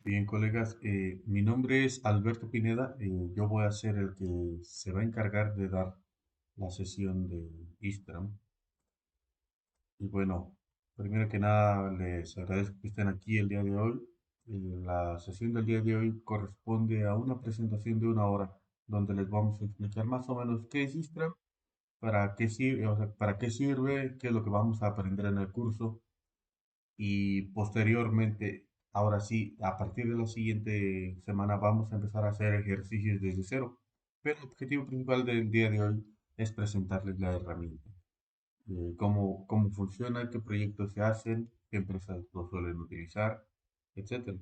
Bien, colegas, mi nombre es Alberto Pineda. Yo voy a ser el que se va a encargar de dar la sesión de Istram. Y bueno, primero que nada, les agradezco que estén aquí el día de hoy. La sesión del día de hoy corresponde a una presentación de una hora, donde les vamos a explicar más o menos qué es Istram, para qué sirve, o sea, para qué sirve, qué es lo que vamos a aprender en el curso y posteriormente, ahora sí, a partir de la siguiente semana vamos a empezar a hacer ejercicios desde cero. Pero el objetivo principal del día de hoy es presentarles la herramienta, cómo funciona, qué proyectos se hacen, qué empresas lo suelen utilizar, etcétera.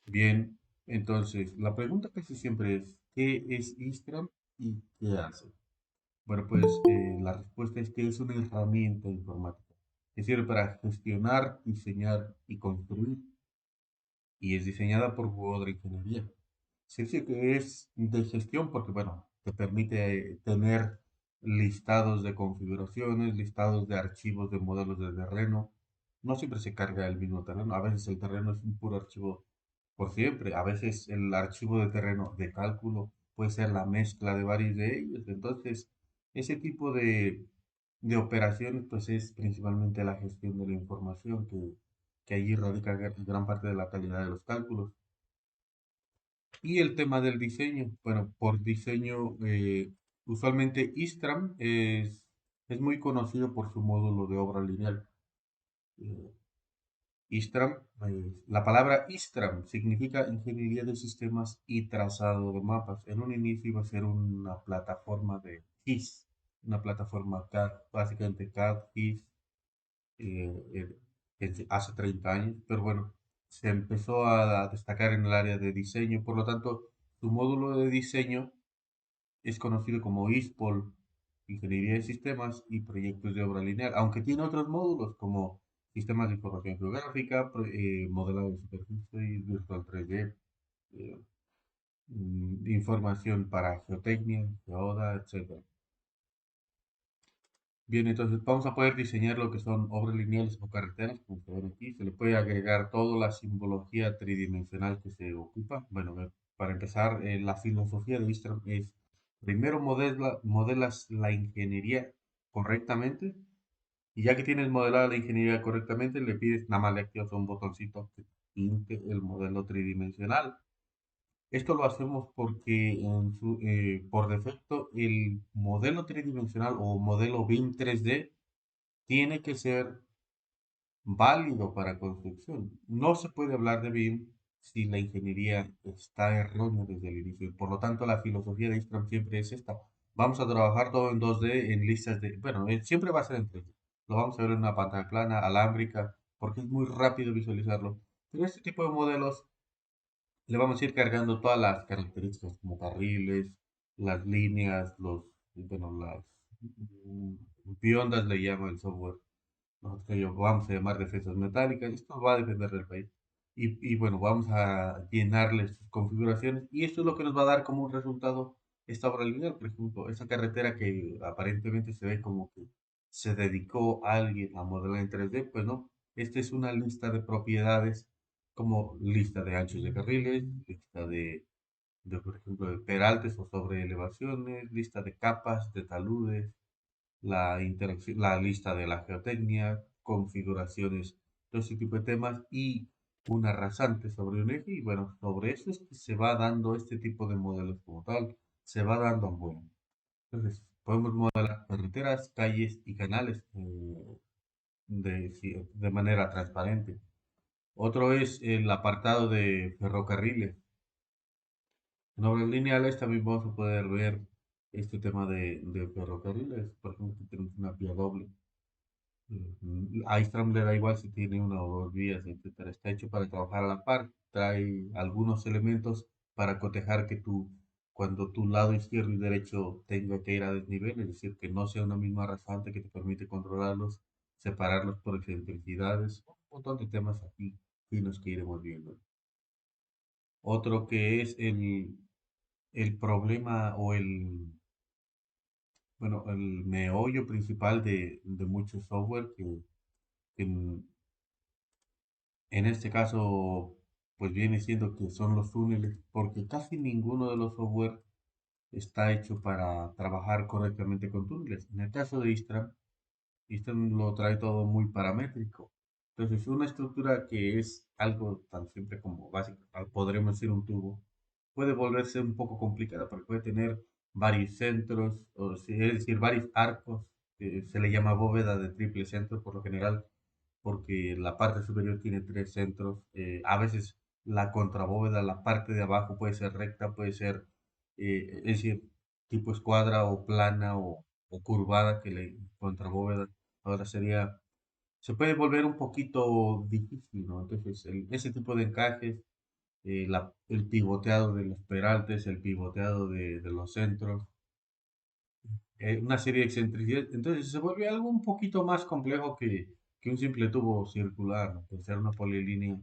Bien, entonces, la pregunta casi siempre es, ¿qué es Istram y qué hace? Bueno, pues la respuesta es que es una herramienta informática que sirve para gestionar, diseñar y construir, y es diseñada por Google de Ingeniería. Se dice que es de gestión porque, bueno, te permite tener listados de configuraciones, listados de archivos de modelos de terreno. No siempre se carga el mismo terreno, a veces el terreno es un puro archivo por siempre, a veces el archivo de terreno de cálculo puede ser la mezcla de varios de ellos. Entonces, ese tipo de operaciones, pues es principalmente la gestión de la información que allí radica gran parte de la calidad de los cálculos. Y el tema del diseño. Bueno, por diseño, usualmente Istram es muy conocido por su módulo de obra lineal. Eh, Istram, la palabra Istram significa ingeniería de sistemas y trazado de mapas. En un inicio iba a ser una plataforma de GIS, una plataforma CAD, básicamente CAD, GIS, hace 30 años, pero bueno, se empezó a destacar en el área de diseño, por lo tanto, su módulo de diseño es conocido como ISPOL, Ingeniería de Sistemas y Proyectos de Obra Lineal, aunque tiene otros módulos como Sistemas de Información Geográfica, Modelado de Superficie, Virtual 3D, eh, Información para Geotecnia, Geoda, etc. Bien, entonces vamos a poder diseñar lo que son obras lineales o carreteras, como se ven aquí. Se le puede agregar toda la simbología tridimensional que se ocupa. Bueno, para empezar, la filosofía de Istram es, primero modelas la ingeniería correctamente, y ya que tienes modelada la ingeniería correctamente, le pides, nada más le activas un botoncito que pinte el modelo tridimensional. Esto lo hacemos porque por defecto el modelo tridimensional o modelo BIM 3D tiene que ser válido para construcción. No se puede hablar de BIM si la ingeniería está errónea desde el inicio. Por lo tanto, la filosofía de Scrum siempre es esta. Vamos a trabajar todo en 2D, en listas de... Bueno, siempre va a ser en 3D. Lo vamos a ver en una pantalla plana, alámbrica, porque es muy rápido visualizarlo. Pero este tipo de modelos le vamos a ir cargando todas las características como carriles, las líneas, bueno, las mm, biondas le llama el software. Nosotros que vamos a llamar defensas metálicas. Esto va a depender del país. Y bueno, vamos a llenarle sus configuraciones y esto es lo que nos va a dar como un resultado esta obra lineal. Por ejemplo, esa carretera que aparentemente se ve como que se dedicó a alguien a modelar en 3D, pues no. Esta es una lista de propiedades como lista de anchos de carriles, lista por ejemplo, de peraltes o sobre elevaciones, lista de capas, de taludes, la lista de la geotecnia, configuraciones, todo ese tipo de temas y una rasante sobre un eje. Y bueno, sobre eso es que se va dando este tipo de modelos como tal, se va dando a bueno. Entonces, podemos modelar carreteras, calles y canales de manera transparente. Otro es el apartado de ferrocarriles. En obras lineales también vamos a poder ver este tema de ferrocarriles. Por ejemplo, aquí tenemos una vía doble. A Istram le da igual si tiene una o dos vías, etcétera. Está hecho para trabajar a la par. Trae algunos elementos para cotejar que cuando tu lado izquierdo y derecho tenga que ir a desnivel, es decir, que no sea una misma rasante que te permite controlarlos, separarlos por excentricidades, un montón de temas aquí finos que iremos viendo. Otro que es el problema o bueno, el meollo principal de muchos software que en este caso pues viene siendo que son los túneles, porque casi ninguno de los software está hecho para trabajar correctamente con túneles. En el caso de Istram lo trae todo muy paramétrico. Entonces, una estructura que es algo tan simple como básico, podremos decir un tubo, puede volverse un poco complicada porque puede tener varios centros, es decir, varios arcos, que se le llama bóveda de triple centro por lo general, porque la parte superior tiene tres centros. A veces la contrabóveda, la parte de abajo puede ser recta, puede ser, es decir, tipo escuadra o plana o curvada, que la contrabóveda ahora sería, se puede volver un poquito difícil, ¿no? Entonces, ese tipo de encajes, el pivoteado de los peraltes, el pivoteado de los centros, una serie de excentricidades. Entonces se vuelve algo un poquito más complejo que un simple tubo circular, ¿no? Puede ser una polilínea,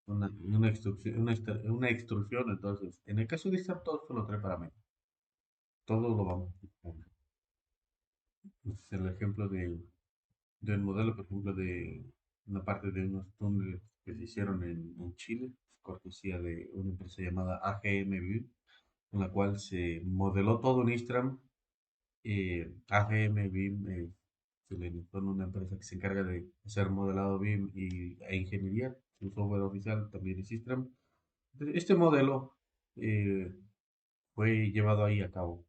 una extrusión, una extrusión. Entonces, en el caso de estar todo se lo trae para mí. Todo lo vamos a poner. Este es el ejemplo de un modelo, por ejemplo, de una parte de unos túneles que se hicieron en Chile, cortesía de una empresa llamada AGM View, en la cual se modeló todo en Istram. AGM BIM son una empresa que se encarga de hacer modelado BIM e ingeniería. Su software oficial también es Sistram. Este modelo eh, fue llevado ahí a cabo.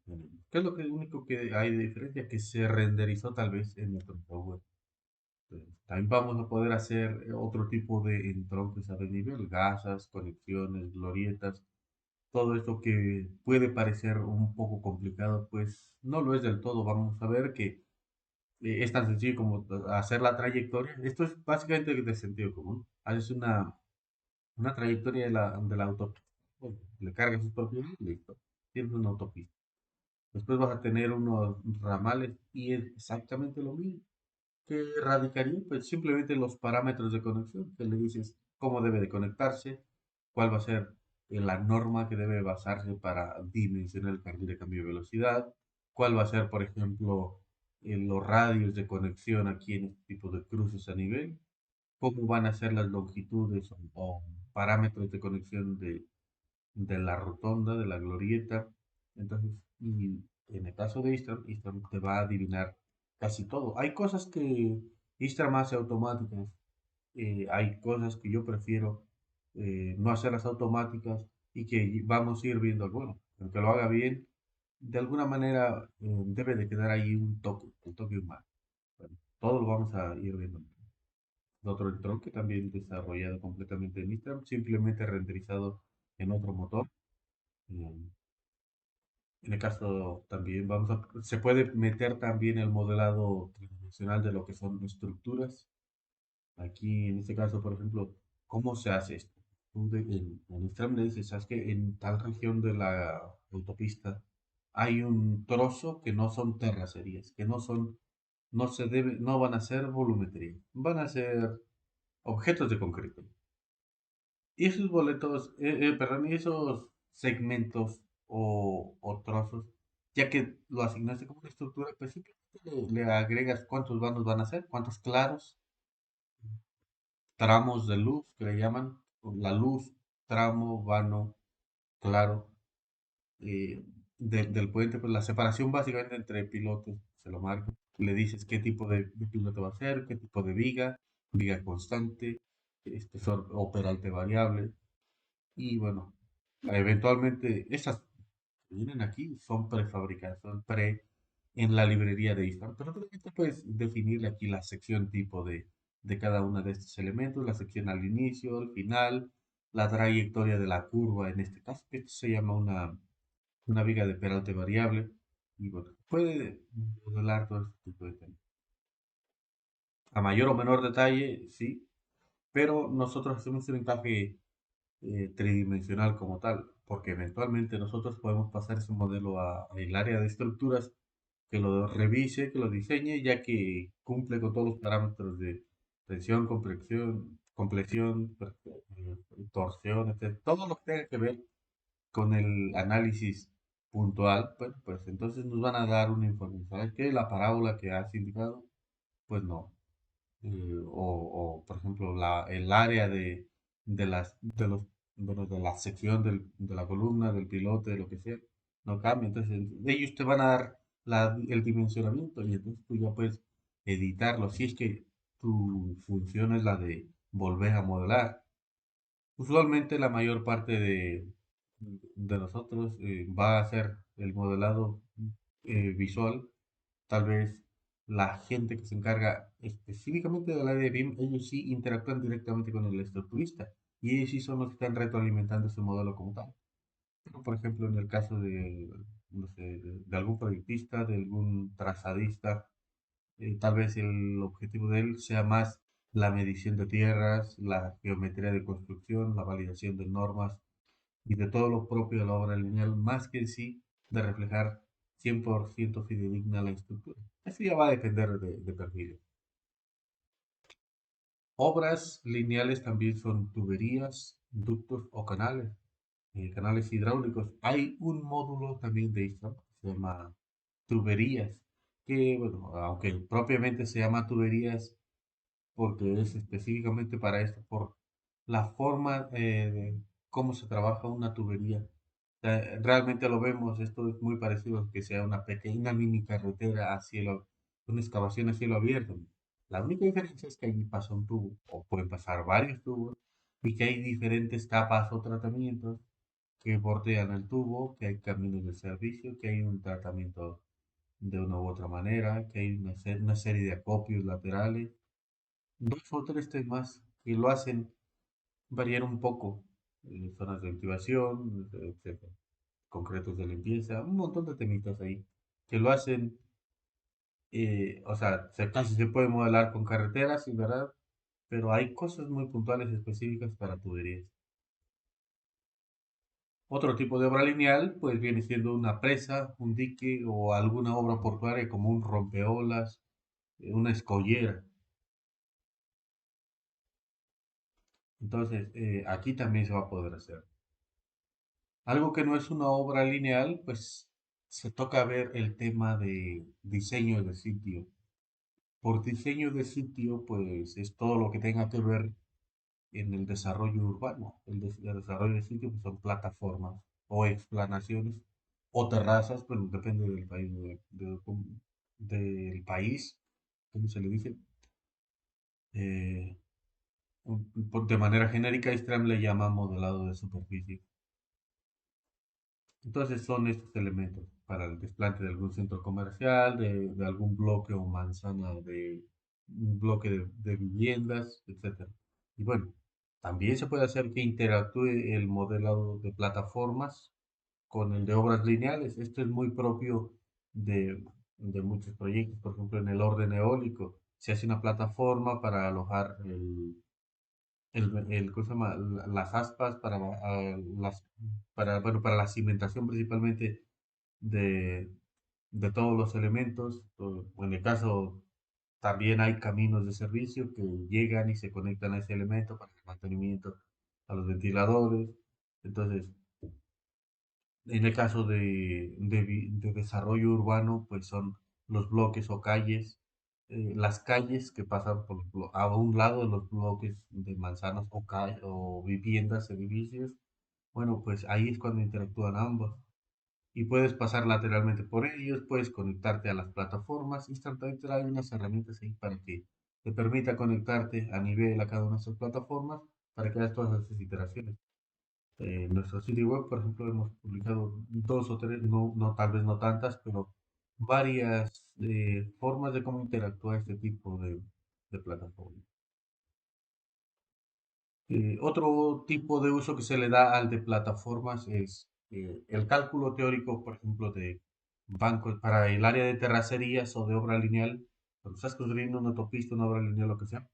¿Qué es lo único que hay de diferencia? Que se renderizó tal vez en nuestro software. También vamos a poder hacer otro tipo de entronques a desnivel, gasas, conexiones, glorietas. Todo esto que puede parecer un poco complicado, pues no lo es del todo. Vamos a ver que es tan sencillo como hacer la trayectoria. Esto es básicamente de sentido común. Haces una trayectoria de la autopista. Bueno, le cargas sus propiedades y listo. Tienes una autopista. Después vas a tener unos ramales y es exactamente lo mismo. ¿Qué radicaría? Pues simplemente los parámetros de conexión, que le dices cómo debe de conectarse, cuál va a ser la norma que debe basarse para dimensionar el carril de cambio de velocidad, cuál va a ser, por ejemplo, los radios de conexión aquí en este tipo de cruces a nivel, cómo van a ser las longitudes o parámetros de conexión de la rotonda, de la glorieta. Entonces, y en el caso de Istram te va a adivinar casi todo. Hay cosas que Istram hace automáticas, hay cosas que yo prefiero no hacerlas automáticas y que vamos a ir viendo, bueno, aunque lo haga bien, de alguna manera debe de quedar ahí un toque, el toque humano. Bueno, todo lo vamos a ir viendo. Otro entronque también desarrollado completamente en Istram, simplemente renderizado en otro motor. eh, En el caso también se puede meter también el modelado tridimensional de lo que son estructuras. Aquí en este caso, por ejemplo, ¿cómo se hace esto? En Instagram le dices, ¿sabes que en tal región de la autopista hay un trozo que no son terracerías, que no van a ser volumetría, van a ser objetos de concreto? Y esos boletos, perdón, y esos segmentos o trozos, ya que lo asignaste como una estructura, pues simplemente le agregas cuántos vanos van a ser, cuántos claros, tramos de luz que le llaman, la luz, tramo, vano, claro, del puente, pues la separación básicamente entre pilotos se lo marca. Le dices qué tipo de piloto va a ser, qué tipo de viga, viga constante, operante variable. Y bueno, eventualmente esas que vienen aquí son prefabricadas, son en la librería de Islam. Pero realmente puedes definirle aquí la sección tipo de cada uno de estos elementos, la sección al inicio, al final, la trayectoria de la curva en este caso, que esto se llama una viga de peralte variable. Y bueno, puede modelar todo este tipo de temas. A mayor o menor detalle, sí, pero nosotros hacemos un encaje tridimensional como tal, porque eventualmente nosotros podemos pasar ese modelo al área de estructuras que lo revise, que lo diseñe, ya que cumple con todos los parámetros de tensión, compresión, torsión, etc. Todo lo que tenga que ver con el análisis puntual, pues entonces nos van a dar una información. ¿Sabes qué? La parábola que has indicado, pues no. Por ejemplo, el área de los bueno, de la sección de la columna, del pilote, de lo que sea, no cambia. Entonces, ellos te van a dar el dimensionamiento y entonces tú ya puedes editarlo. Si es que tu función es la de volver a modelar. Usualmente la mayor parte de nosotros va a hacer el modelado visual. Tal vez la gente que se encarga específicamente del área de BIM, ellos sí interactúan directamente con el estructurista y ellos sí son los que están retroalimentando ese modelo como tal. Por ejemplo, en el caso de, no sé, de algún proyectista, de algún trazadista, tal vez el objetivo de él sea más la medición de tierras, la geometría de construcción, la validación de normas y de todo lo propio de la obra lineal, más que en sí de reflejar 100% fidedigna la estructura. Eso ya va a depender de perfiles. Obras lineales también son tuberías, ductos o canales, canales hidráulicos. Hay un módulo también de esto que se llama tuberías, que bueno, aunque propiamente se llama tuberías porque es específicamente para esto, por la forma de cómo se trabaja una tubería. Realmente lo vemos, esto es muy parecido a que sea una pequeña mini carretera a cielo, una excavación a cielo abierto. La única diferencia es que allí pasa un tubo, o pueden pasar varios tubos, y que hay diferentes capas o tratamientos que bordean el tubo, que hay caminos de servicio, que hay un tratamiento de una u otra manera, que hay una serie de acopios laterales, dos o tres temas que lo hacen variar un poco. Zonas de activación, etcétera, concretos de limpieza, un montón de temitas ahí que lo hacen, o sea, casi se puede modelar con carreteras, sí, ¿verdad? Pero hay cosas muy puntuales específicas para tuberías. Otro tipo de obra lineal, pues viene siendo una presa, un dique o alguna obra portuaria como un rompeolas, una escollera. Entonces, aquí también se va a poder hacer. Algo que no es una obra lineal, pues se toca ver el tema de diseño de sitio. Por diseño de sitio, pues es todo lo que tenga que ver en el desarrollo urbano. El desarrollo de sitio pues, son plataformas o explanaciones o terrazas, pero depende del país, del país, ¿cómo se le dice? Eh, de manera genérica, Stram le llama modelado de superficie. Entonces son estos elementos para el desplante de algún centro comercial, de algún bloque o manzana de un bloque de viviendas, etcétera. Y bueno, también se puede hacer que interactúe el modelado de plataformas con el de obras lineales. Esto es muy propio de muchos proyectos. Por ejemplo, en el orden eólico se hace una plataforma para alojar ¿cómo se llama? Las aspas bueno, para la cimentación principalmente de, de todos los elementos. En el caso, también hay caminos de servicio que llegan y se conectan a ese elemento para el mantenimiento a los ventiladores. Entonces, en el caso de desarrollo urbano, pues son los bloques o calles, las calles que pasan a un lado de los bloques de manzanas o viviendas, edificios. Bueno, pues ahí es cuando interactúan ambos. Y puedes pasar lateralmente por ellos, puedes conectarte a las plataformas. Instantáneamente hay unas herramientas ahí para que te permita conectarte a nivel a cada una de esas plataformas para que hagas todas esas iteraciones. En nuestro sitio web, por ejemplo, hemos publicado dos o tres, tal vez no tantas, pero varias formas de cómo interactúa este tipo de plataformas. Otro tipo de uso que se le da al de plataformas es el cálculo teórico, por ejemplo, de bancos para el área de terracerías o de obra lineal. Cuando estás construyendo una autopista, una obra lineal, lo que sea,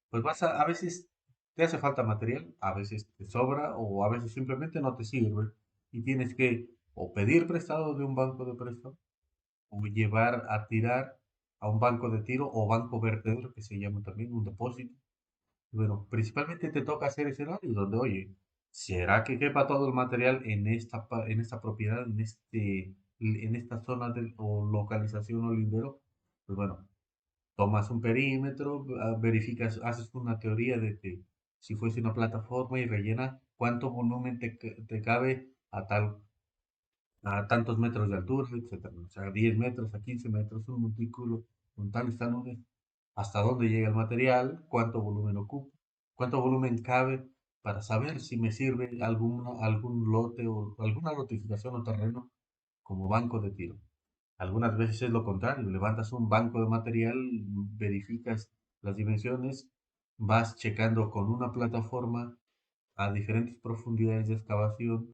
pues a veces te hace falta material, a veces te sobra o a veces simplemente no te sirve y tienes que o pedir prestado de un banco de préstamo o llevar a tirar a un banco de tiro o banco vertedero que se llama también un depósito. Bueno, principalmente te toca hacer escenarios donde, oye, ¿será que quepa todo el material en esta propiedad, en esta zona o localización o lindero? Pues bueno, tomas un perímetro, verificas, haces una teoría de que si fuese una plataforma y rellenas cuánto volumen te cabe a tantos metros de altura, etcétera. O sea, 10 metros a 15 metros, un montículo con tales talones, hasta dónde llega el material, cuánto volumen ocupa, cuánto volumen cabe para saber si me sirve algún lote o alguna lotificación o terreno como banco de tiro. Algunas veces es lo contrario, levantas un banco de material, verificas las dimensiones, vas checando con una plataforma a diferentes profundidades de excavación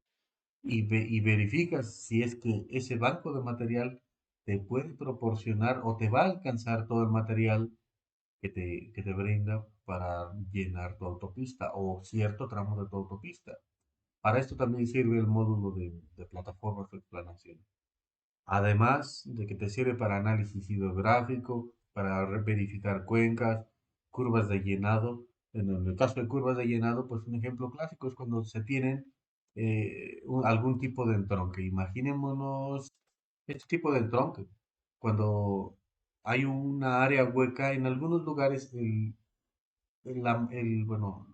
y verificas si es que ese banco de material te puede proporcionar o te va a alcanzar todo el material que te brinda para llenar tu autopista o cierto tramo de tu autopista. Para esto también sirve el módulo de plataformas de explanación. Además de que te sirve para análisis hidrográfico, para verificar cuencas, curvas de llenado. En el caso de curvas de llenado, pues un ejemplo clásico es cuando se tienen algún tipo de entronque. Imaginémonos este tipo de entronque. Cuando hay una área hueca, en algunos lugares bueno,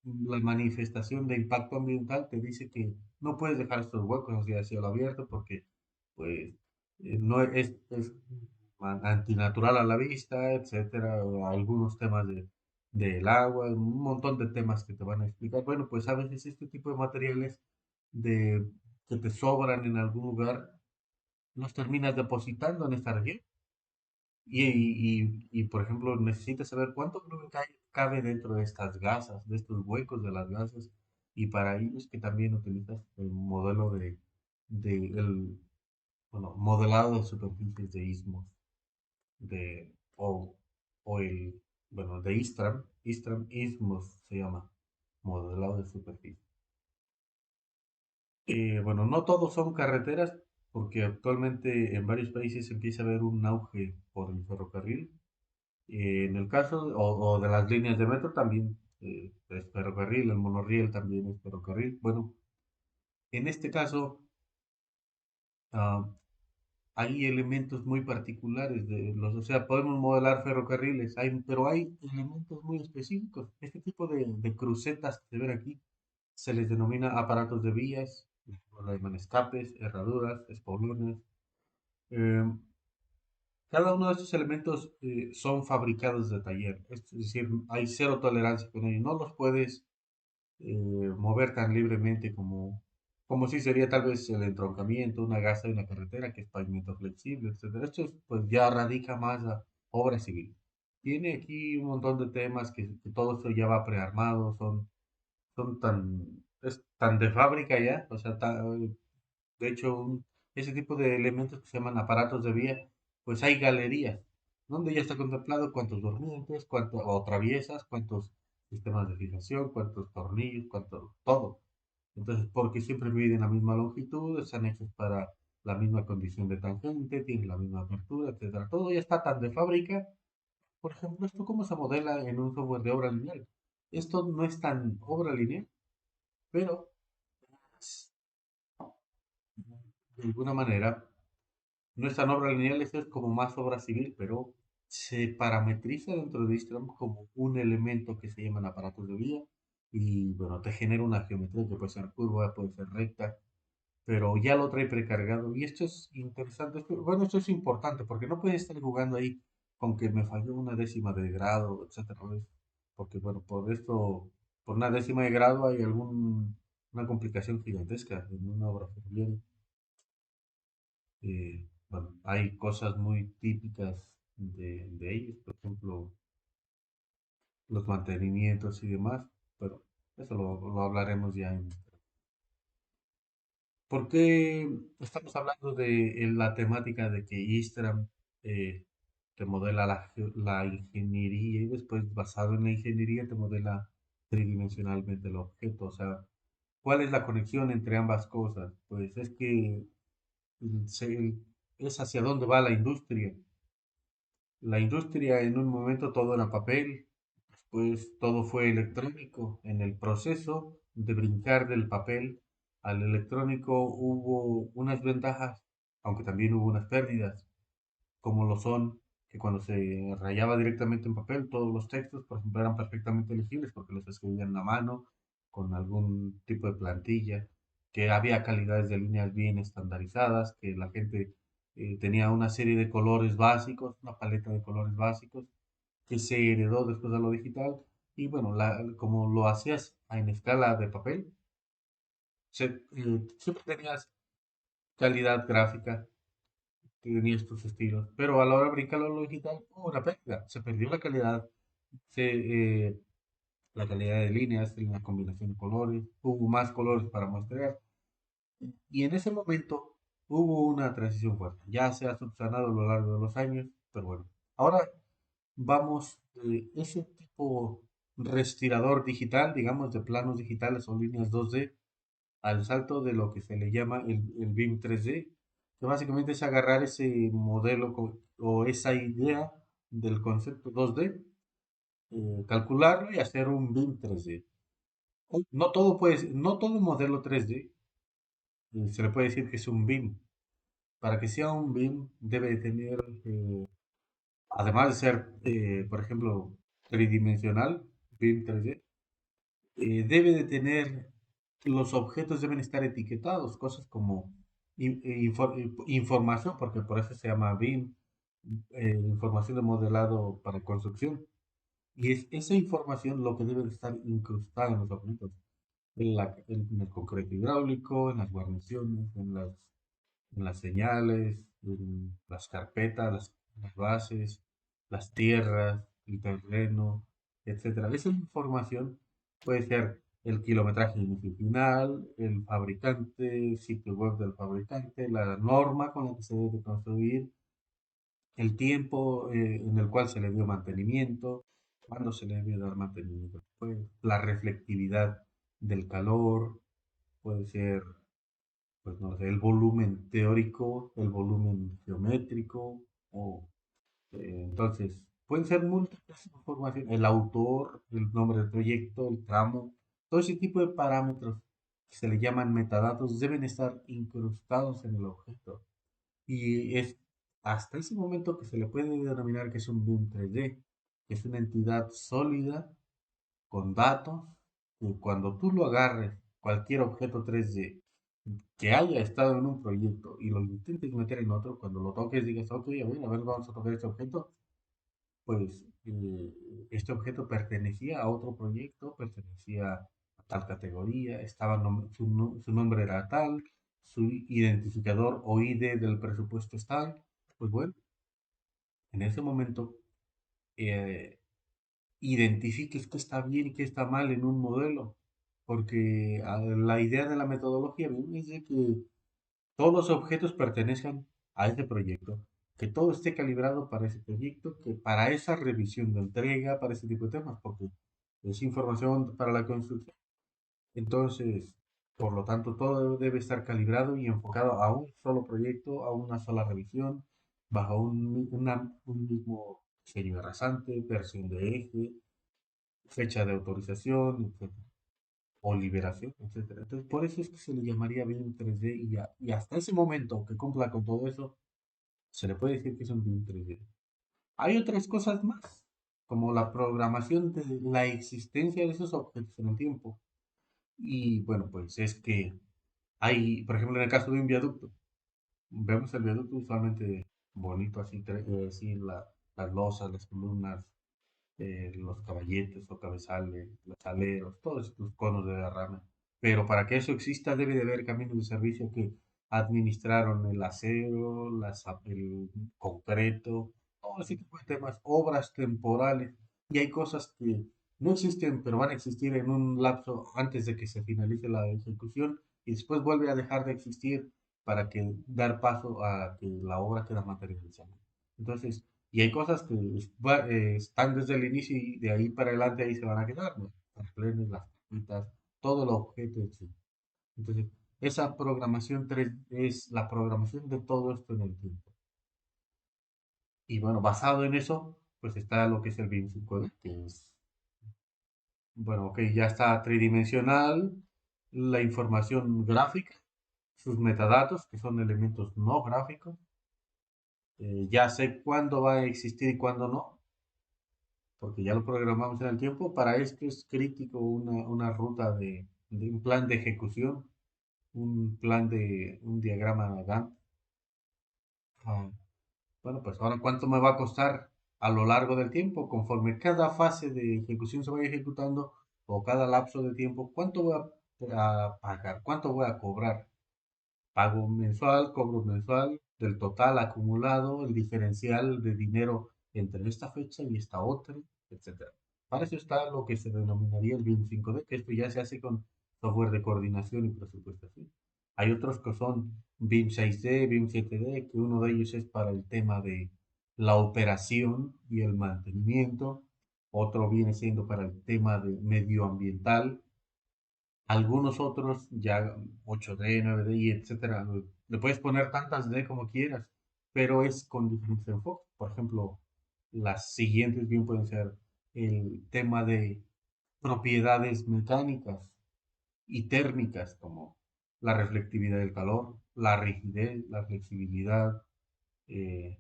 la manifestación de impacto ambiental te dice que no puedes dejar estos huecos hacia cielo abierto porque pues no es antinatural a la vista, etcétera, o algunos temas del agua, un montón de temas que te van a explicar. Bueno, pues a veces este tipo de materiales de, que te sobran en algún lugar, los terminas depositando en esta región. Por ejemplo, necesitas saber cuánto volumen cabe dentro de estas gasas, de estos huecos de las gasas, y para ello es que también utilizas el modelo el, bueno, modelado de superficies de istmos, de, o, o el, bueno, de Istmos se llama, modelado de superficie. Bueno, no todos son carreteras, porque actualmente en varios países empieza a haber un auge por el ferrocarril. En el caso o de las líneas de metro también es ferrocarril, el monorriel también es ferrocarril. Bueno, en este caso ah, hay elementos muy particulares o sea, podemos modelar ferrocarriles, pero hay elementos muy específicos. Este tipo de crucetas que se ven aquí se les denomina aparatos de vías, le llaman escapes, herraduras, espolones. eh, Cada uno de estos elementos son fabricados de taller, es decir, hay cero tolerancia con ellos. No los puedes mover tan libremente como si sería tal vez el entroncamiento, una gasa de una carretera que es pavimento flexible, etcétera. Esto pues ya radica más a obra civil. Tiene aquí un montón de temas que todo esto ya va prearmado, es tan de fábrica ya, o sea, de hecho, ese tipo de elementos que se llaman aparatos de vía, pues hay galerías, donde ya está contemplado cuántos durmientes, o traviesas, cuántos sistemas de fijación, cuántos tornillos, cuánto, todo. Entonces, porque siempre miden la misma longitud, están hechos para la misma condición de tangente, tienen la misma apertura, etcétera. Todo ya está tan de fábrica. Por ejemplo, ¿esto cómo se modela en un software de obra lineal? Esto no es tan obra lineal, pero de alguna manera no es tan obra lineal, esto es como más obra civil, pero se parametriza dentro de Istram como un elemento que se llaman aparatos de vía y bueno, te genera una geometría que puede ser curva, puede ser recta, pero ya lo trae precargado y esto es interesante, bueno, esto es importante porque no puedes estar jugando ahí con que me falló una décima de grado, etcétera, ¿ves? Porque bueno, por una décima de grado hay una complicación gigantesca en una obra ferroviaria. Bueno, hay cosas muy típicas de ellos, por ejemplo, los mantenimientos y demás, pero eso lo hablaremos ya ¿Por qué estamos hablando de la temática de que Istram te modela la ingeniería y después basado en la ingeniería te modela tridimensionalmente el objeto? O sea, ¿cuál es la conexión entre ambas cosas? Pues es que es hacia dónde va la industria. La industria en un momento todo era papel, después todo fue electrónico. En el proceso de brincar del papel al electrónico hubo unas ventajas, aunque también hubo unas pérdidas, como lo son que cuando se rayaba directamente en papel, todos los textos, por ejemplo, eran perfectamente legibles porque los escribían a mano, con algún tipo de plantilla, que había calidades de líneas bien estandarizadas, que la gente tenía una serie de colores básicos, una paleta de colores básicos, que se heredó después a lo digital. Y bueno, como lo hacías en escala de papel, siempre tenías calidad gráfica, tenías tus estilos, pero a la hora de brincarlo a lo digital, hubo una pérdida, se perdió la calidad, la calidad de líneas, la combinación de colores, hubo más colores para muestrear, y en ese momento hubo una transición fuerte. Ya se ha subsanado a lo largo de los años, pero bueno, ahora vamos de ese tipo respirador digital, digamos, de planos digitales o líneas 2D, al salto de lo que se le llama el BIM 3D, que básicamente es agarrar ese modelo o esa idea del concepto 2D, calcularlo y hacer un BIM 3D. No todo modelo 3D se le puede decir que es un BIM. Para que sea un BIM debe de tener, además de ser, por ejemplo, tridimensional, BIM 3D, debe de tener, los objetos deben estar etiquetados, cosas como información, porque por eso se llama BIM, información de modelado para construcción. Y es esa información lo que debe de estar incrustada en los objetos, en el concreto hidráulico, en las guarniciones, en las señales, en las carpetas, las bases, las tierras, el terreno, etcétera. Esa información puede ser el kilometraje de inicio y final, el fabricante, el sitio web del fabricante, la norma con la que se debe construir, el tiempo en el cual se le dio mantenimiento, cuándo se le debe dar mantenimiento después, la reflectividad del calor, puede ser, pues no sé, el volumen teórico, el volumen geométrico, o entonces pueden ser múltiples informaciones, el autor, el nombre del proyecto, el tramo, todo ese tipo de parámetros que se le llaman metadatos deben estar incrustados en el objeto. Y es hasta ese momento que se le puede denominar que es un BIM 3D, que es una entidad sólida con datos, que cuando tú lo agarres, cualquier objeto 3D que haya estado en un proyecto y lo intentes meter en otro, cuando lo toques digas, ok, a ver, vamos a tocar este objeto, pues este objeto pertenecía a otro proyecto, pertenecía a tal categoría, su nombre era tal, su identificador o ID del presupuesto es tal, pues bueno, en ese momento eh, identifiques qué está bien y qué está mal en un modelo, porque la idea de la metodología BIM es de que todos los objetos pertenezcan a este proyecto, que todo esté calibrado para ese proyecto, que para esa revisión de entrega, para ese tipo de temas, porque es información para la construcción. Entonces, por lo tanto, todo debe estar calibrado y enfocado a un solo proyecto, a una sola revisión, bajo un mismo diseño de rasante, versión de eje, fecha de autorización, etcétera, o liberación, etcétera. Entonces, por eso es que se le llamaría BIM 3D y hasta ese momento que cumpla con todo eso, se le puede decir que es un BIM 3D. Hay otras cosas más, como la programación de la existencia de esos objetos en el tiempo. Y bueno, pues es que hay, por ejemplo, en el caso de un viaducto, vemos el viaducto usualmente bonito, así, así las losas, las columnas, los caballetes o cabezales, los aleros, todos estos conos de derrame. Pero para que eso exista debe de haber caminos de servicio que administraron el acero, el concreto, todo ese tipo de temas, obras temporales. Y hay cosas que no existen, pero van a existir en un lapso antes de que se finalice la ejecución y después vuelve a dejar de existir para que dar paso a que la obra queda materializada. Entonces, y hay cosas que están desde el inicio y de ahí para adelante ahí se van a quedar, ¿no? Las plenas, las cajitas, todo el objeto en sí. Entonces, esa programación 3 es la programación de todo esto en el tiempo. Y bueno, basado en eso, pues está lo que es el BIM 5D, que es, bueno, ok, ya está tridimensional, la información gráfica, sus metadatos, que son elementos no gráficos, ya sé cuándo va a existir y cuándo no, porque ya lo programamos en el tiempo. Para esto es crítico una ruta de un plan de ejecución, un diagrama Gantt. Ah, bueno, pues ahora cuánto me va a costar a lo largo del tiempo, conforme cada fase de ejecución se vaya ejecutando o cada lapso de tiempo, cuánto voy a pagar, cuánto voy a cobrar. Pago mensual, cobro mensual, del total acumulado, el diferencial de dinero entre esta fecha y esta otra, etcétera. Para eso está lo que se denominaría el BIM 5D, que esto ya se hace con software de coordinación y presupuestación. Hay otros que son BIM 6D, BIM 7D, que uno de ellos es para el tema de la operación y el mantenimiento, otro viene siendo para el tema de medioambiental, algunos otros, ya 8D, 9D y etcétera, le puedes poner tantas D como quieras, pero es con diferentes enfoques. Por ejemplo, las siguientes bien pueden ser el tema de propiedades mecánicas y térmicas, como la reflectividad del calor, la rigidez, la flexibilidad, eh,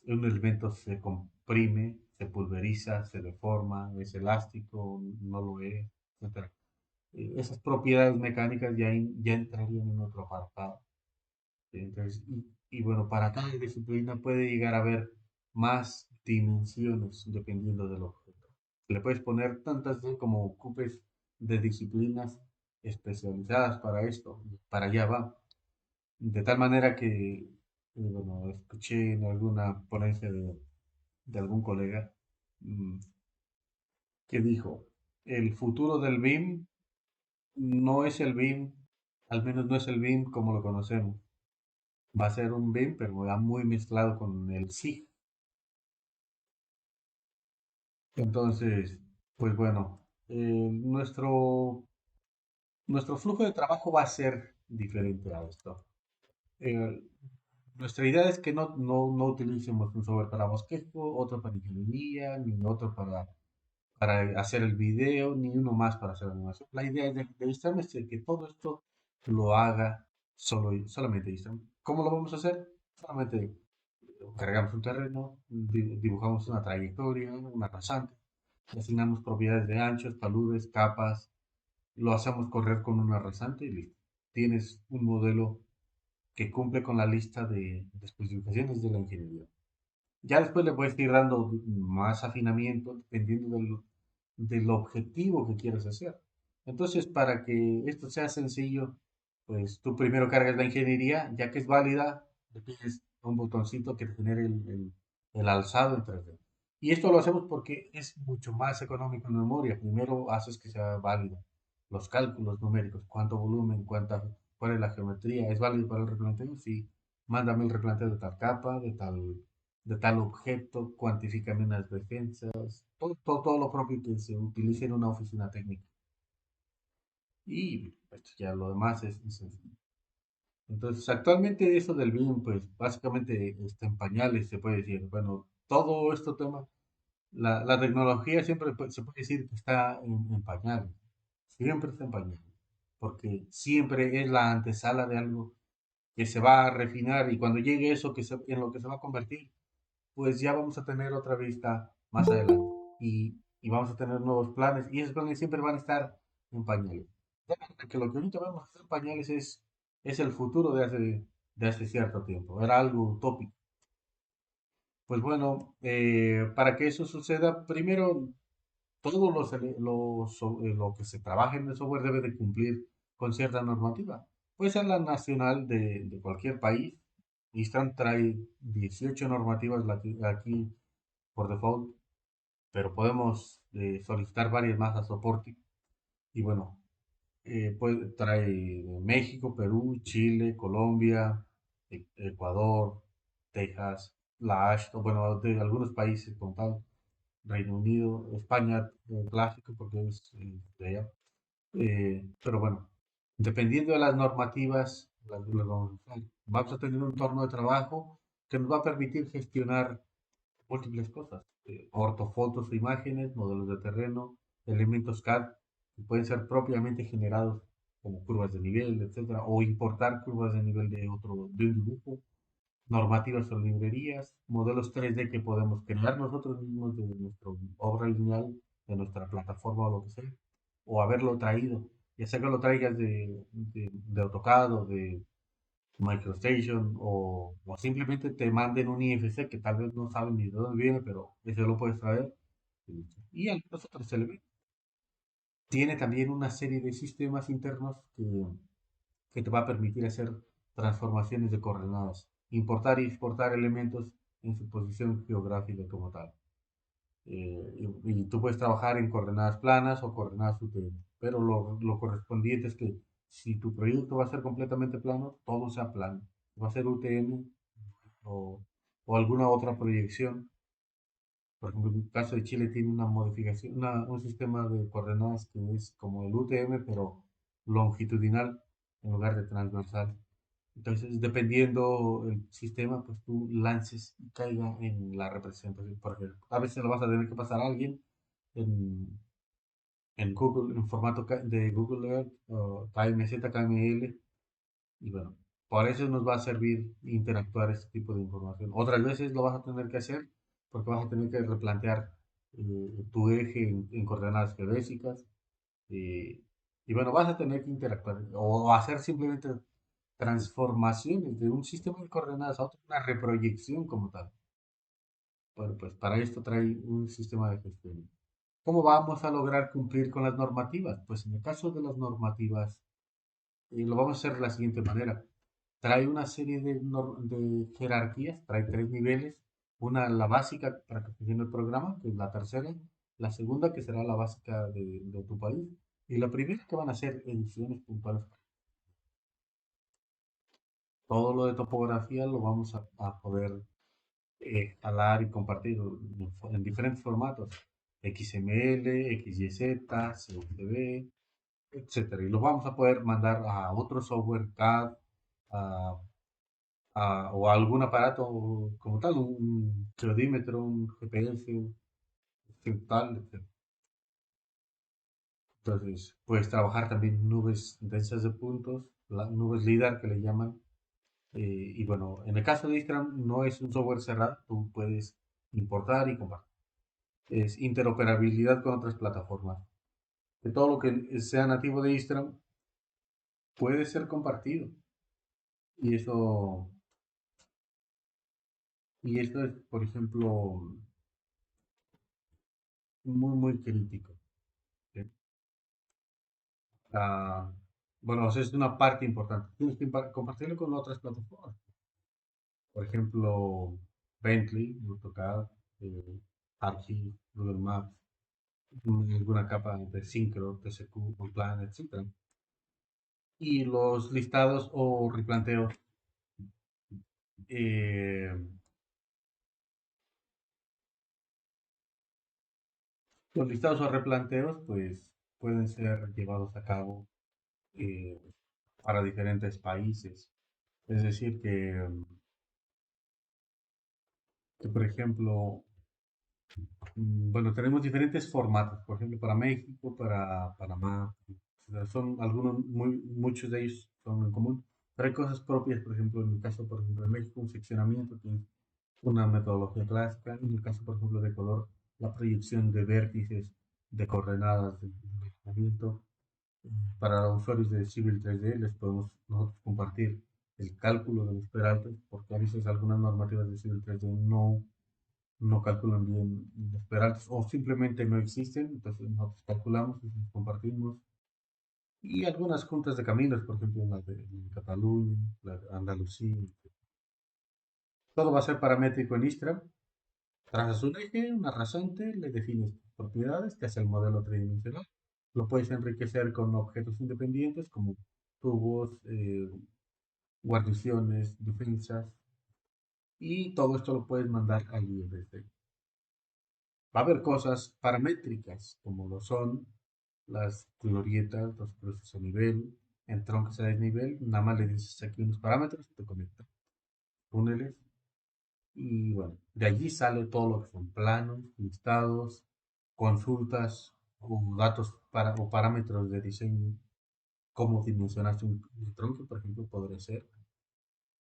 un elemento se comprime, se pulveriza, se deforma, es elástico, no lo es, etcétera. Esas propiedades mecánicas ya entrarían en otro apartado. Entonces, y bueno, para cada disciplina puede llegar a haber más dimensiones dependiendo del objeto. Le puedes poner tantas como ocupes de disciplinas especializadas para esto, para allá va. De tal manera que, bueno, escuché en alguna ponencia de algún colega mm, que dijo, el futuro del BIM no es el BIM, al menos no es el BIM como lo conocemos. Va a ser un BIM, pero va muy mezclado con el SIG. Entonces, pues bueno, nuestro flujo de trabajo va a ser diferente a esto. Eh, Nuestra idea es que no utilicemos un software para bosquejo, otro para ingeniería, ni otro para hacer el video, ni uno más para hacer animación. La idea es de Instagram es que todo esto lo haga solamente Instagram. ¿Cómo lo vamos a hacer? Solamente cargamos un terreno, dibujamos una trayectoria, una rasante, le asignamos propiedades de anchos, taludes, capas, lo hacemos correr con una rasante y listo. Tienes un modelo que cumple con la lista de especificaciones de la ingeniería. Ya después le puedes ir dando más afinamiento dependiendo del objetivo que quieres hacer. Entonces, para que esto sea sencillo, pues tú primero cargas la ingeniería, ya que es válida, le pides un botoncito que te genere el alzado en 3D. Y esto lo hacemos porque es mucho más económico en memoria. Primero haces que sea válido. Los cálculos numéricos, cuánto volumen, cuál es la geometría, ¿es válido para el replanteo? Sí, mándame el replanteo de tal capa, de tal objeto, cuantifícame unas defensas, todo lo propio que se utilice en una oficina técnica. Y pues, ya lo demás es sencillo. Entonces, actualmente eso del BIM, pues básicamente está en pañales, se puede decir. Bueno, todo este tema, la tecnología siempre se puede decir que está en pañales. Siempre está en pañales. Porque siempre es la antesala de algo que se va a refinar y cuando llegue eso en lo que se va a convertir, pues ya vamos a tener otra vista más adelante y vamos a tener nuevos planes y esos planes siempre van a estar en pañales. Ya que lo que ahorita vemos en pañales es el futuro de hace cierto tiempo, era algo utópico. Pues bueno, para que eso suceda, primero todos lo que se trabaja en el software debe de cumplir con cierta normativa. Puede ser la nacional de cualquier país. Istran trae 18 normativas aquí por default, pero podemos solicitar varias más a soporte. Y bueno, trae México, Perú, Chile, Colombia, Ecuador, Texas, la ASH, bueno, de algunos países como tal, Reino Unido, España, clásico porque es de allá. Pero bueno, dependiendo de las normativas, las vamos a usar. Vamos a tener un entorno de trabajo que nos va a permitir gestionar múltiples cosas, ortofotos o imágenes, modelos de terreno, elementos CAD que pueden ser propiamente generados como curvas de nivel, etcétera, o importar curvas de nivel de un dibujo. normativas o librerías, modelos 3D que podemos crear nosotros mismos de nuestra obra lineal, de nuestra plataforma o lo que sea, o haberlo traído, ya sea que lo traigas de AutoCAD o de MicroStation o simplemente te manden un IFC que tal vez no saben ni de dónde viene, pero eso lo puedes traer y algunos otros elementos. Tiene también una serie de sistemas internos que te va a permitir hacer transformaciones de coordenadas, importar y exportar elementos en su posición geográfica como tal. Y tú puedes trabajar en coordenadas planas o coordenadas UTM, pero lo correspondiente es que si tu proyecto va a ser completamente plano, todo sea plano. Va a ser UTM o, o alguna otra proyección. Por ejemplo, en el caso de Chile tiene una modificación, un sistema de coordenadas que es como el UTM, pero longitudinal en lugar de transversal. Entonces, dependiendo el sistema, pues tú lances y caiga en la representación. Porque a veces lo vas a tener que pasar a alguien en, en Google, en formato de Google Earth o KMZ, KML. Y bueno, por eso nos va a servir interactuar este tipo de información. Otras veces lo vas a tener que hacer porque vas a tener que replantear tu eje en coordenadas geodésicas. eh, y bueno, vas a tener que interactuar o hacer simplemente transformaciones de un sistema de coordenadas a otro, una reproyección como tal. Bueno, pues para esto trae un sistema de gestión. ¿Cómo vamos a lograr cumplir con las normativas? Pues en el caso de las normativas, lo vamos a hacer de la siguiente manera. Trae una serie de jerarquías, trae tres niveles. Una, la básica para que funcione el programa, que es la tercera. La segunda, que será la básica de tu país. Y la primera, que van a ser ediciones puntuales. Todo lo de topografía lo vamos a poder jalar y compartir en diferentes formatos. XML, XYZ, CSV, etcétera. Y lo vamos a poder mandar a otro software CAD a, o a algún aparato como tal, un geodímetro, un GPS, tal, etcétera. Entonces, puedes trabajar también nubes densas de puntos, nubes LIDAR que le llaman. Y bueno, en el caso de Instagram no es un software cerrado, tú puedes importar y compartir. Es interoperabilidad con otras plataformas. Que todo lo que sea nativo de Instagram puede ser compartido. Y eso es, por ejemplo, muy crítico. ¿Sí? Ah, bueno, o sea, es una parte importante. Tienes que compartirlo con otras plataformas. Por ejemplo, Bentley, AutoCAD, Archie, Google Maps, alguna capa de Syncro, TSQ, Plan, etcétera. Y los listados o replanteos, eh, los listados o replanteos, pues pueden ser llevados a cabo eh, para diferentes países. Es decir, que, por ejemplo, bueno, tenemos diferentes formatos. Por ejemplo, para México, para Panamá, o sea, son algunos, muchos de ellos son en común. Pero hay cosas propias, por ejemplo, en el caso, por ejemplo, de México, un seccionamiento, que es una metodología clásica. En el caso, por ejemplo, de color, la proyección de vértices, de coordenadas, de seccionamiento. Para los usuarios de Civil 3D les podemos nosotros compartir el cálculo de los peraltes, porque a veces algunas normativas de Civil 3D no calculan bien los peraltes o simplemente no existen, entonces nosotros calculamos y compartimos. Y algunas juntas de caminos, por ejemplo, la de Cataluña, la de Andalucía. Todo va a ser paramétrico en Istra. Trazas un eje, una rasante, le defines propiedades, te hace el modelo tridimensional. Lo puedes enriquecer con objetos independientes como tubos, guarniciones, defensas, y todo esto lo puedes mandar al IFC. Va a haber cosas paramétricas, como lo son las glorietas, los cruces a nivel, entroncos a desnivel, nada más le dices aquí unos parámetros, te conecta túneles, y bueno, de allí sale todo lo que son planos, listados, consultas o datos o parámetros de diseño, cómo dimensionaste un tronco, por ejemplo, podría ser.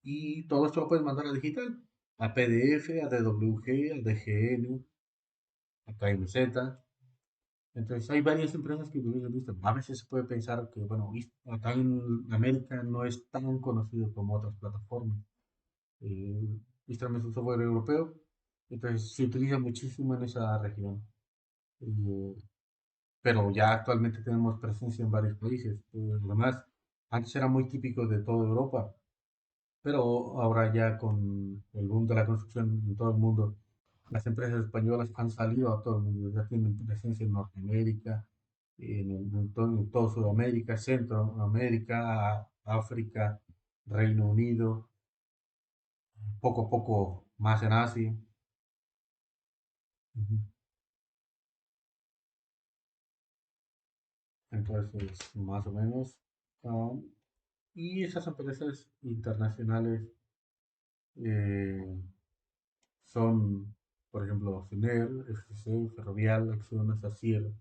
y todo esto lo puedes mandar a digital, a PDF, a DWG, a DGN, a KMZ. Entonces hay varias empresas que utilizan Instagram. A veces se puede pensar que, bueno, acá en América no es tan conocido como otras plataformas. Instagram es un software europeo, entonces se utiliza muchísimo en esa región. Eh, pero ya actualmente tenemos presencia en varios países. Además, antes era muy típico de toda Europa, pero ahora ya con el boom de la construcción en todo el mundo, las empresas españolas han salido a todo el mundo, ya tienen presencia en Norteamérica, en todo Sudamérica, Centroamérica, África, Reino Unido, poco a poco más en Asia. Ujú. Entonces, más o menos. ah, y esas empresas internacionales eh, son, por ejemplo, FINER, FCC, Ferrovial, Acciones, Acier,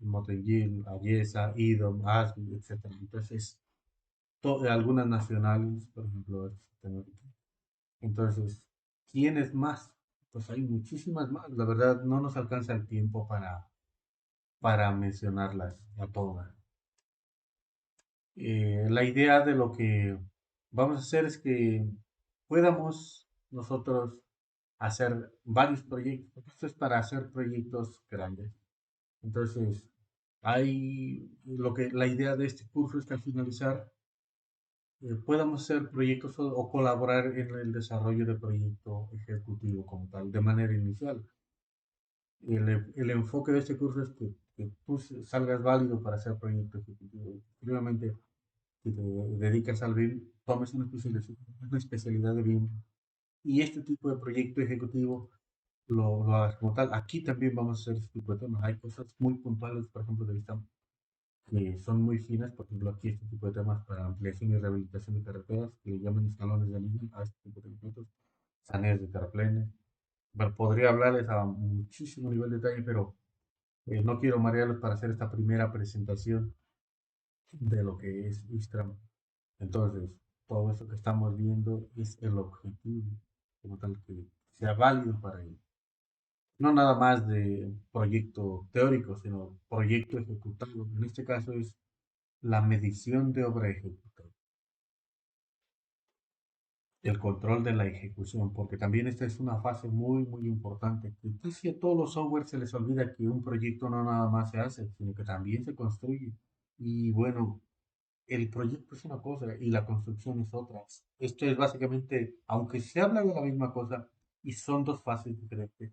Motengil, Ayesa, IDOM, ASBI, etcétera. Entonces, algunas nacionales, por ejemplo, entonces, ¿quiénes más? Pues hay muchísimas más. La verdad, no nos alcanza el tiempo para mencionarlas a todas. La idea de lo que vamos a hacer es que podamos nosotros hacer varios proyectos, porque esto es para hacer proyectos grandes. Entonces, la idea de este curso es que al finalizar podamos hacer proyectos o colaborar en el desarrollo de proyecto ejecutivo como tal, de manera inicial. El enfoque de este curso es que tú salgas válido para hacer proyecto ejecutivo. Primeramente, si te dedicas al BIM, tomes una especialidad de BIM y este tipo de proyecto ejecutivo lo hagas como tal. Aquí también vamos a hacer este tipo de temas. Hay cosas muy puntuales, por ejemplo, de vista que son muy finas, por ejemplo, aquí este tipo de temas para ampliación y rehabilitación de carreteras, que le llaman escalones de línea a este tipo de elementos, saneos de terraplenes. Bueno, podría hablarles a muchísimo nivel de detalle, pero no quiero marearlos para hacer esta primera presentación de lo que es Istram. Entonces, todo eso que estamos viendo es el objetivo, como tal, que sea válido para ellos. No nada más de proyecto teórico, sino proyecto ejecutado. En este caso es la medición de obra ejecutada, el control de la ejecución, porque también esta es una fase muy, muy importante. Que casi a todos los software se les olvida que un proyecto no nada más se hace, sino que también se construye. Y bueno, el proyecto es una cosa y la construcción es otra. Esto es básicamente, aunque se habla de la misma cosa y son dos fases diferentes,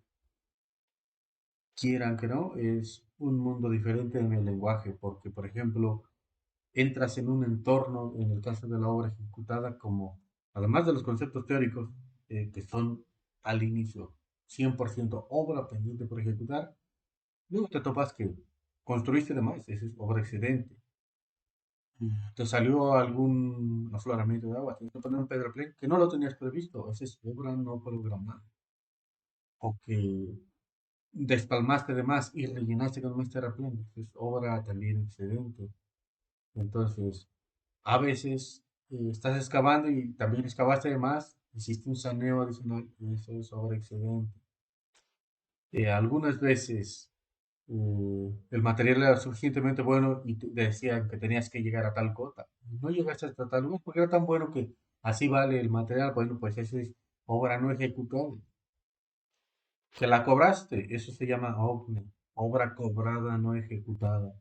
quieran que no, es un mundo diferente en el lenguaje, porque por ejemplo, entras en un entorno, en el caso de la obra ejecutada, como, además de los conceptos teóricos, que son al inicio 100% obra pendiente por ejecutar, luego te topas que construiste de más, eso es obra excedente. Te salió algún afloramiento de agua, tienes que poner un pedraplén que no lo tenías previsto, esa es obra no programada. O que despalmaste de más y rellenaste con más terraplén, eso es obra también excedente. Entonces, a veces estás excavando y también excavaste de más, hiciste un saneo adicional y eso es obra excedente. Algunas veces el material era suficientemente bueno y te decían que tenías que llegar a tal cota. No llegaste hasta tal lugar porque era tan bueno que así vale el material. Bueno, pues eso es obra no ejecutada. Que la cobraste, eso se llama OCNE, obra cobrada no ejecutada.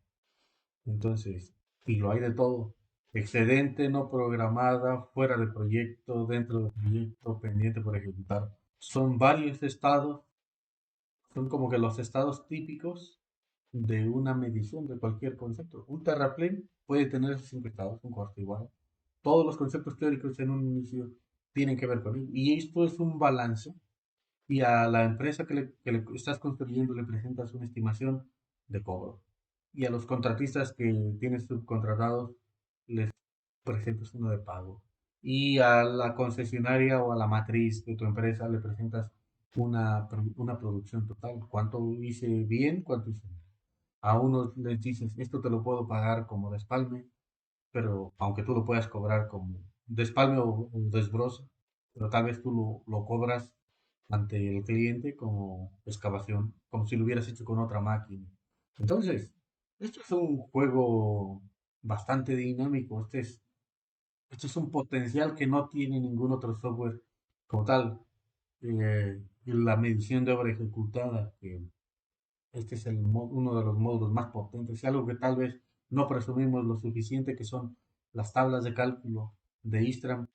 Entonces, y lo hay de todo. Excedente no programada, fuera de proyecto, dentro del proyecto, pendiente por ejecutar. Son varios estados, son como que los estados típicos de una medición de cualquier concepto. Un terraplén puede tener esos cinco estados, un cuarto igual. Todos los conceptos teóricos en un inicio tienen que ver con él. Y esto es un balance. Y a la empresa que le estás construyendo le presentas una estimación de cobro. Y a los contratistas que tienes subcontratados les presentas uno de pago. Y a la concesionaria o a la matriz de tu empresa le presentas una producción total. ¿Cuánto hice bien? ¿Cuánto hice mal? A unos les dices, esto te lo puedo pagar como despalme, pero aunque tú lo puedas cobrar como despalme o desbroce, pero tal vez tú lo cobras ante el cliente como excavación, como si lo hubieras hecho con otra máquina. Entonces, esto es un juego bastante dinámico. Este es un potencial que no tiene ningún otro software como tal. La medición de obra ejecutada, que este es uno de los módulos más potentes y algo que tal vez no presumimos lo suficiente, que son las tablas de cálculo de Istram.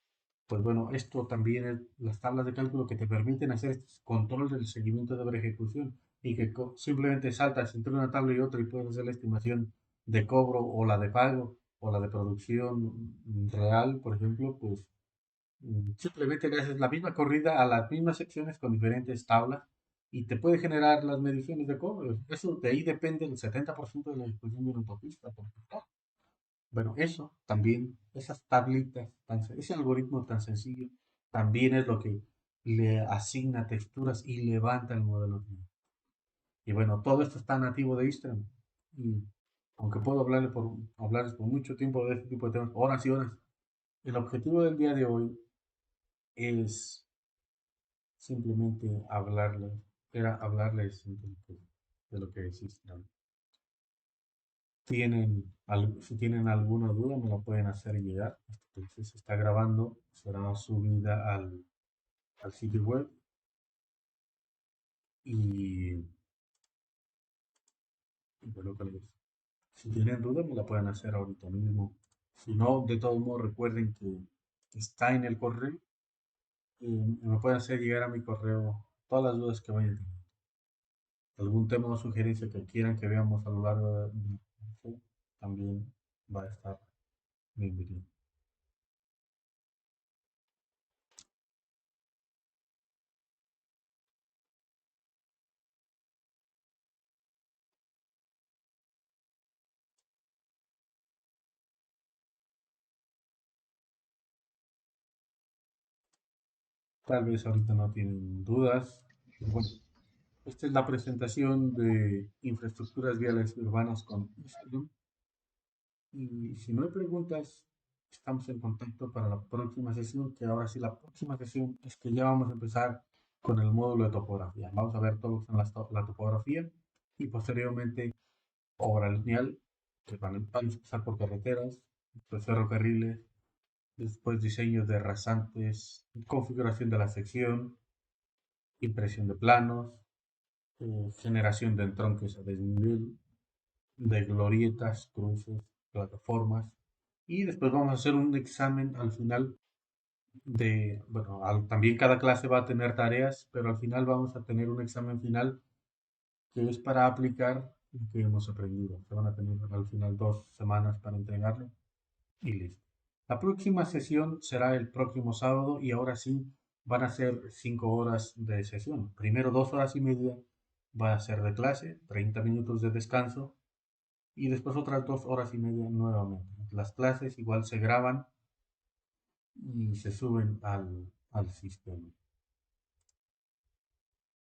Pues bueno, esto también es las tablas de cálculo que te permiten hacer este control del seguimiento de obra ejecución y que simplemente saltas entre una tabla y otra y puedes hacer la estimación de cobro o la de pago o la de producción real, por ejemplo, pues simplemente le haces la misma corrida a las mismas secciones con diferentes tablas y te puede generar las mediciones de cobro. Eso de ahí depende el 70% de la ejecución de una autopista. Bueno, eso también, esas tablitas, ese algoritmo tan sencillo, también es lo que le asigna texturas y levanta el modelo. Y bueno, todo esto está nativo de Istram. Y aunque puedo hablarles por mucho tiempo de este tipo de temas, horas y horas, el objetivo del día de hoy es simplemente hablarles de lo que existe. ¿No? Si tienen alguna duda, me la pueden hacer llegar. Entonces se está grabando, será subida al sitio web y, y bueno, si tienen duda, me la pueden hacer ahorita mismo. Si no, de todos modos, recuerden que está en el correo y me pueden hacer llegar a mi correo todas las dudas que vayan teniendo. Algún tema o sugerencia que quieran que veamos a lo largo de también va a estar bienvenido. Tal vez ahorita no tienen dudas. Bueno, esta es la presentación de infraestructuras viales urbanas con Instagram. Y si no hay preguntas, estamos en contacto para la próxima sesión, que ahora sí la próxima sesión es que ya vamos a empezar con el módulo de topografía. Vamos a ver todo lo que son la topografía y posteriormente obra lineal, que vamos a empezar por carreteras, después ferrocarriles, después diseño de rasantes, configuración de la sección, impresión de planos, generación de entronques a desnivel, de glorietas, cruces, plataformas. Y después vamos a hacer un examen al final bueno, también cada clase va a tener tareas, pero al final vamos a tener un examen final que es para aplicar lo que hemos aprendido. Se van a tener al final 2 semanas para entregarlo y listo. La próxima sesión será el próximo sábado y ahora sí van a ser 5 horas de sesión. Primero 2 horas y media va a ser de clase, 30 minutos de descanso y después otras 2 horas y media nuevamente. Las clases igual se graban y se suben al sistema.